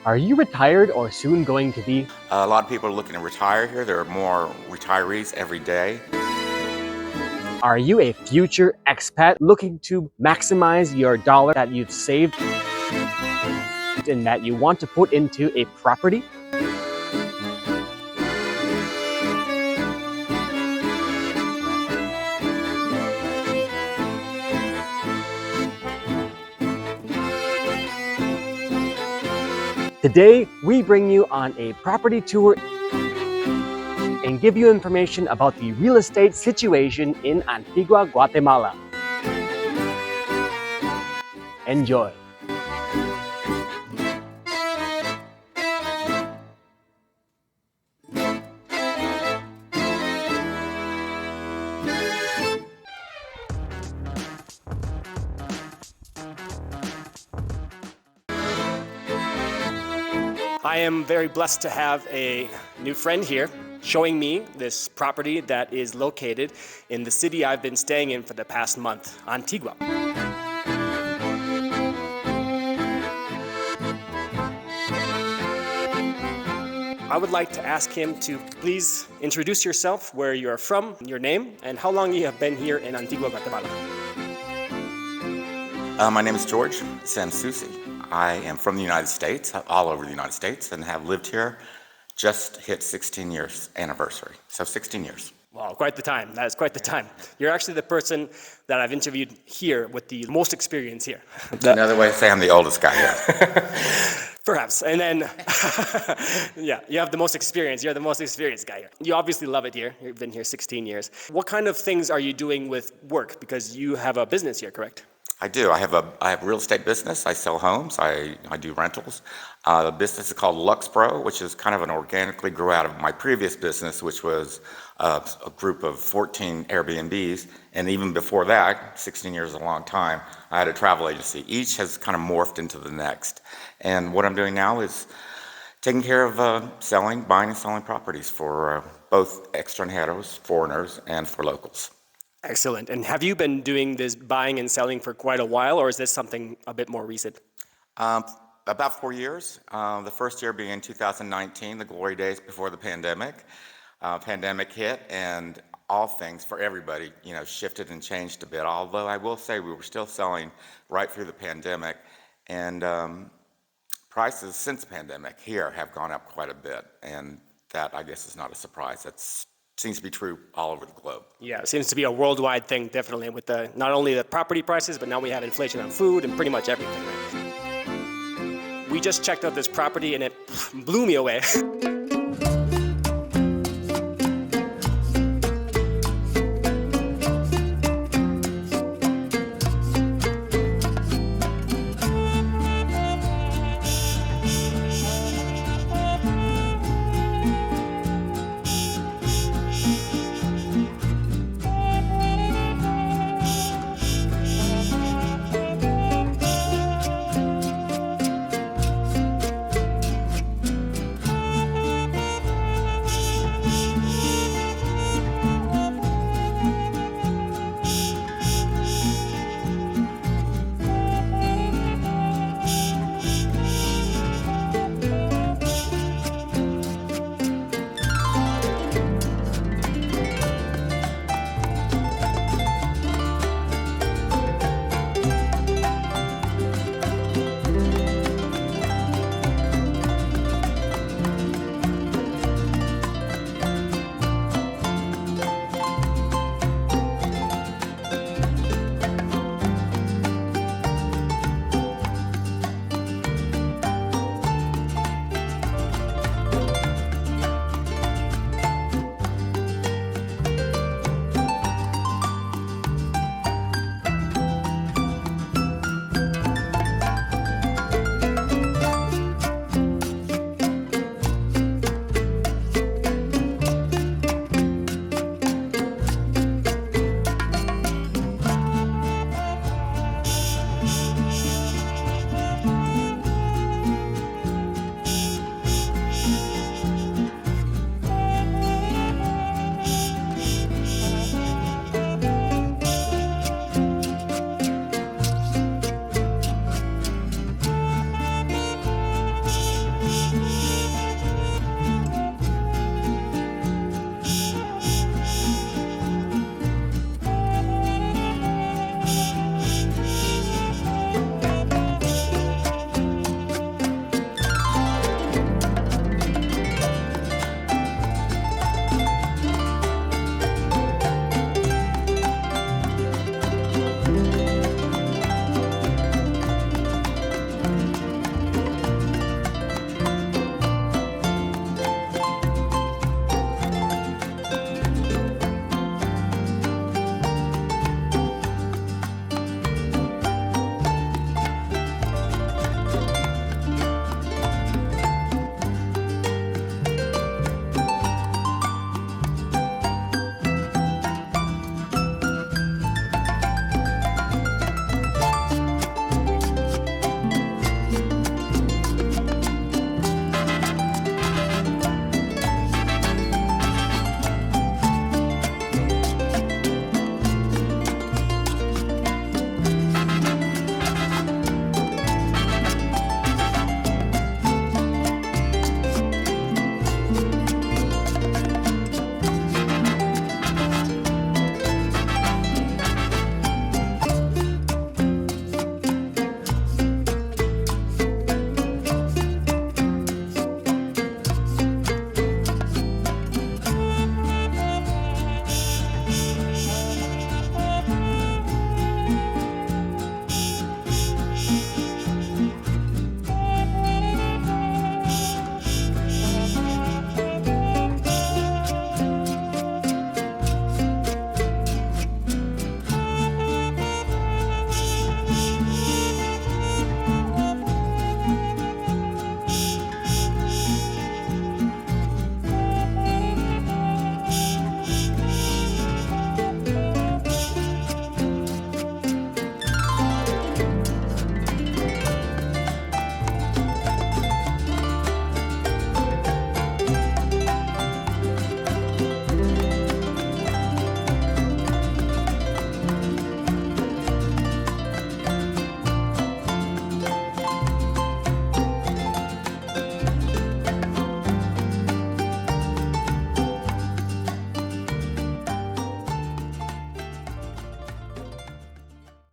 Are you retired or soon going to be? A lot of people are looking to retire here. There are more retirees every day. Are you a future expat looking to maximize your dollar that you've saved and that you want to put into a property? Today, we bring you on a property tour and give you information about the real estate situation in Antigua, Guatemala. Enjoy. I am very blessed to have a new friend here showing me this property that is located in the city I've been staying in for the past month, Antigua. I would like to ask him to please introduce yourself, where you are from, your name, and how long you have been here in Antigua, Guatemala. My name is George, Sam Susi. I am from the United States, all over the United States, and have lived here, just hit 16 years anniversary. So 16 years. Wow, quite the time. That is quite the time. You're actually the person that I've interviewed here with the most experience here. Another way to say I'm the oldest guy here. Perhaps. And then, yeah, you have the most experience. You're the most experienced guy here. You obviously love it here. You've been here 16 years. What kind of things are you doing with work? Because you have a business here, correct? I do. I have a real estate business. I sell homes. I do rentals. The business is called LuxPro, which is kind of an organically grew out of my previous business, which was a group of 14 Airbnbs. And even before that, 16 years is a long time, I had a travel agency. Each has kind of morphed into the next. And what I'm doing now is taking care of buying and selling properties for both extranjeros, foreigners, and for locals. Excellent. And have you been doing this buying and selling for quite a while, or is this something a bit more recent? About 4 years. The first year being 2019, the glory days before the pandemic. Pandemic hit, and all things for everybody, shifted and changed a bit. Although I will say we were still selling right through the pandemic, and prices since the pandemic here have gone up quite a bit, and that, I guess, is not a surprise. That seems to be true all over the globe. Yeah, it seems to be a worldwide thing, definitely, with not only the property prices, but now we have inflation on food and pretty much everything, right? We just checked out this property and it blew me away.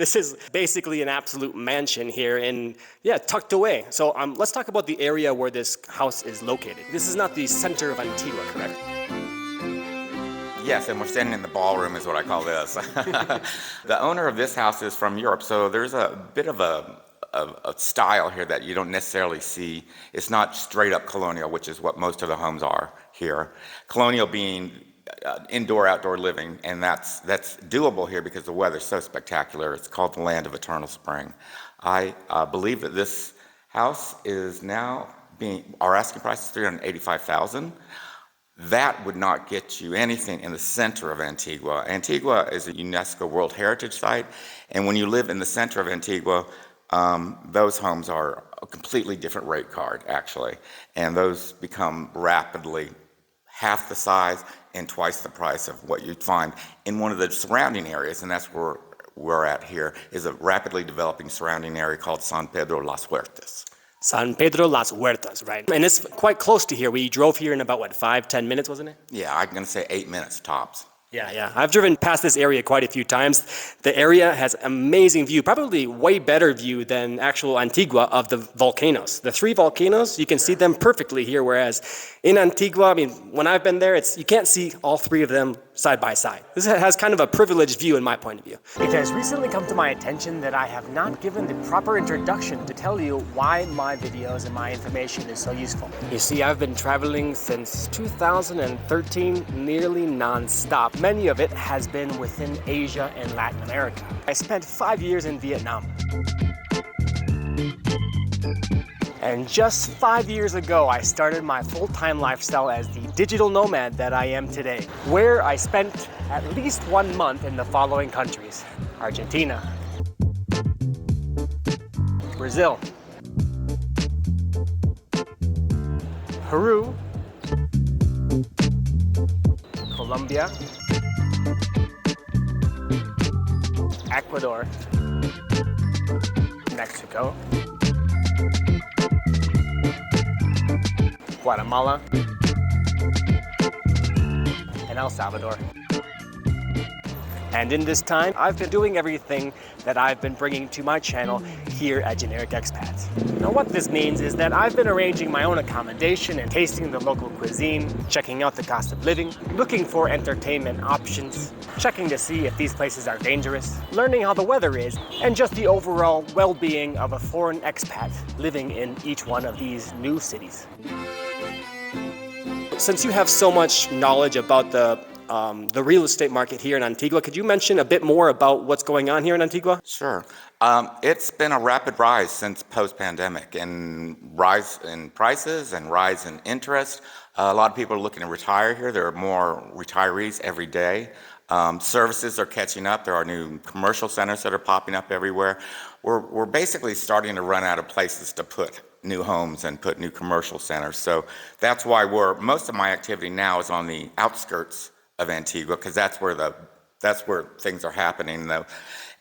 This is basically an absolute mansion here in, yeah, tucked away. So let's talk about the area where this house is located. This is not the center of Antigua, correct? Yes, and we're standing in the ballroom is what I call this. The owner of this house is from Europe, so there's a bit of a style here that you don't necessarily see. It's not straight up colonial, which is what most of the homes are here. Colonial being indoor, outdoor living, and that's doable here because the weather's so spectacular. It's called the land of eternal spring. I believe that this house is now our asking price is $385,000. That would not get you anything in the center of Antigua. Antigua is a UNESCO World Heritage Site, and when you live in the center of Antigua, those homes are a completely different rate card, actually, and those become rapidly half the size and twice the price of what you'd find in one of the surrounding areas, and that's where we're at here, is a rapidly developing surrounding area called San Pedro Las Flores. San Pedro Las Huertas, right? And it's quite close to here. We drove here in about, what, 5-10 minutes, wasn't it? Yeah, I'm going to say 8 minutes tops. Yeah. I've driven past this area quite a few times. The area has amazing view, probably way better view than actual Antigua of the volcanoes. The 3 volcanoes, you can see them perfectly here, whereas in Antigua, I mean, when I've been there, you can't see all 3 of them side by side. This has kind of a privileged view in my point of view. It has recently come to my attention that I have not given the proper introduction to tell you why my videos and my information is so useful. You see, I've been traveling since 2013, nearly non-stop. Many of it has been within Asia and Latin America. I spent 5 years in Vietnam. And just 5 years ago, I started my full-time lifestyle as the digital nomad that I am today, where I spent at least 1 month in the following countries: Argentina, Brazil, Peru, Colombia, Ecuador, Mexico, Guatemala, and El Salvador. And in this time, I've been doing everything that I've been bringing to my channel here at Generic Expats. Now what this means is that I've been arranging my own accommodation and tasting the local cuisine, checking out the cost of living, looking for entertainment options, checking to see if these places are dangerous, learning how the weather is, and just the overall well-being of a foreign expat living in each one of these new cities. Since you have so much knowledge about the real estate market here in Antigua, could you mention a bit more about what's going on here in Antigua? Sure. It's been a rapid rise since post-pandemic, and rise in prices and rise in interest. A lot of people are looking to retire here. There are more retirees every day. Services are catching up. There are new commercial centers that are popping up everywhere. We're basically starting to run out of places to put new homes and put new commercial centers. So that's why most of my activity now is on the outskirts of Antigua, because that's where things are happening, though.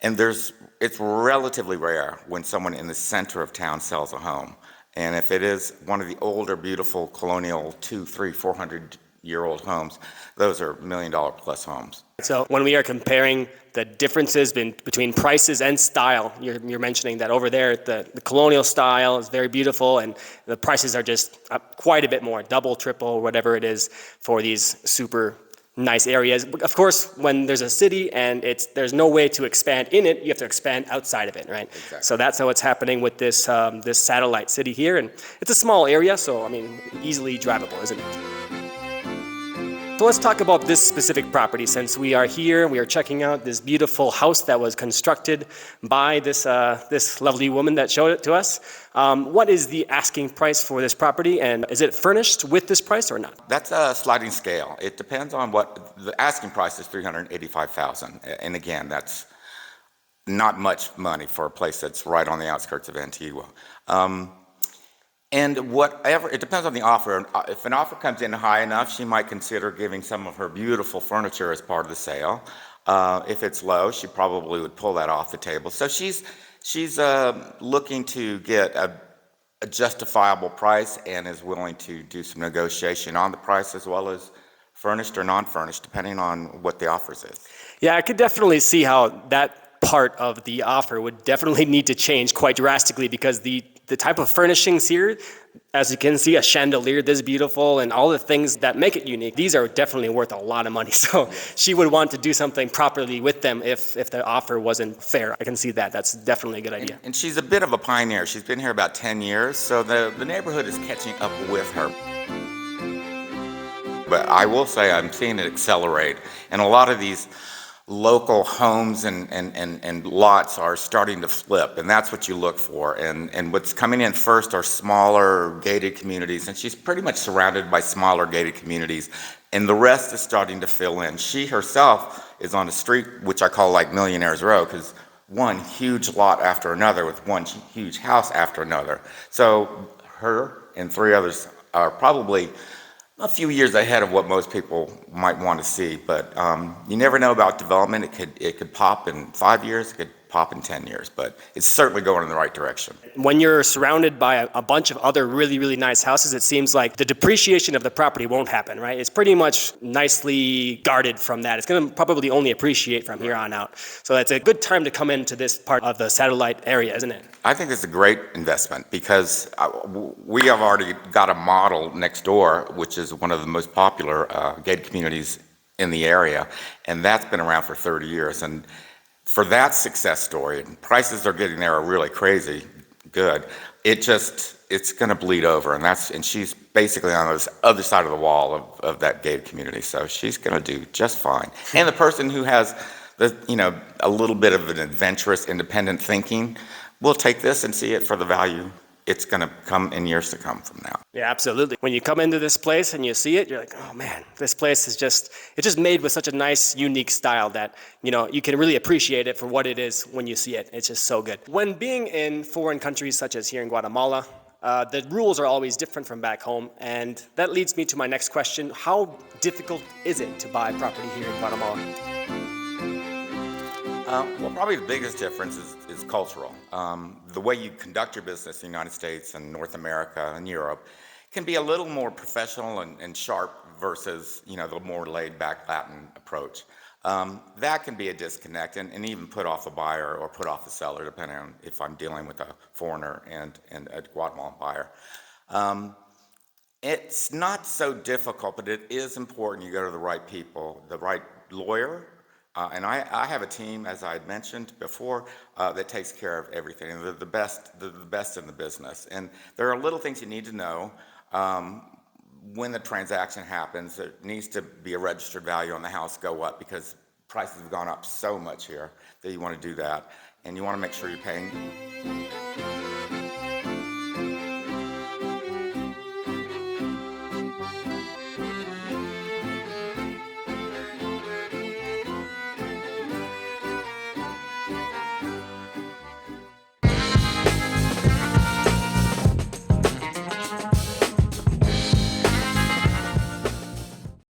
And it's relatively rare when someone in the center of town sells a home. And if it is one of the older, beautiful colonial 200, 300, 400-year-old homes, those are $1 million plus homes. So when we are comparing the differences between prices and style, you're mentioning that over there the colonial style is very beautiful, and the prices are just quite a bit more, double, triple, whatever it is, for these super nice areas. Of course, when there's a city and there's no way to expand in it, you have to expand outside of it, right? Exactly. So that's how it's happening with this this satellite city here, and it's a small area, so I mean, easily drivable, isn't it? So let's talk about this specific property. Since we are here, we are checking out this beautiful house that was constructed by this lovely woman that showed it to us. What is the asking price for this property, and is it furnished with this price or not? That's a sliding scale. It depends on what the asking price is. $385,000, and again, that's not much money for a place that's right on the outskirts of Antigua. And whatever, it depends on the offer. If an offer comes in high enough, she might consider giving some of her beautiful furniture as part of the sale. If it's low, she probably would pull that off the table. So she's looking to get a justifiable price and is willing to do some negotiation on the price, as well as furnished or non-furnished, depending on what the offers is. Yeah, I could definitely see how that part of the offer would definitely need to change quite drastically, because the type of furnishings here, as you can see, a chandelier this beautiful and all the things that make it unique, these are definitely worth a lot of money. So she would want to do something properly with them if the offer wasn't fair. I can see that. That's definitely a good idea. And she's a bit of a pioneer. She's been here about 10 years, so the neighborhood is catching up with her. But I will say I'm seeing it accelerate, and a lot of these local homes and lots are starting to flip, and that's what you look for. And what's coming in first are smaller gated communities, and she's pretty much surrounded by smaller gated communities, and the rest is starting to fill in. She herself is on a street which I call like Millionaire's Row, because one huge lot after another with one huge house after another. So her and three others are probably a few years ahead of what most people might want to see, but you never know about development. It could pop in 5 years, it could pop in 10 years, but it's certainly going in the right direction. When you're surrounded by a bunch of other really, really nice houses, it seems like the depreciation of the property won't happen, right? It's pretty much nicely guarded from that. It's going to probably only appreciate from here on out. So that's a good time to come into this part of the satellite area, isn't it? I think it's a great investment because we have already got a model next door, which is one of the most popular gated communities in the area, and that's been around for 30 years. And for that success story, and prices they're getting there are really crazy good, it's going to bleed over, and she's basically on the other side of the wall of that gated community, so she's going to do just fine. And the person who has a little bit of an adventurous, independent thinking will take this and see it for the value it's going to come in years to come from now. Yeah, absolutely. When you come into this place and you see it, you're like, oh man, this place is just made with such a nice, unique style that, you can really appreciate it for what it is when you see it. It's just so good. When being in foreign countries such as here in Guatemala, the rules are always different from back home. And that leads me to my next question. How difficult is it to buy property here in Guatemala? Well, probably the biggest difference is cultural. The way you conduct your business in the United States and North America and Europe can be a little more professional and sharp versus, the more laid-back Latin approach. That can be a disconnect and even put off a buyer or put off a seller, depending on if I'm dealing with a foreigner and a Guatemalan buyer. It's not so difficult, but it is important you go to the right people, the right lawyer. And I have a team, as I had mentioned before, that takes care of everything. And they're the best in the business. And there are little things you need to know. When the transaction happens, there needs to be a registered value on the house go up, because prices have gone up so much here that you want to do that. And you want to make sure you're paying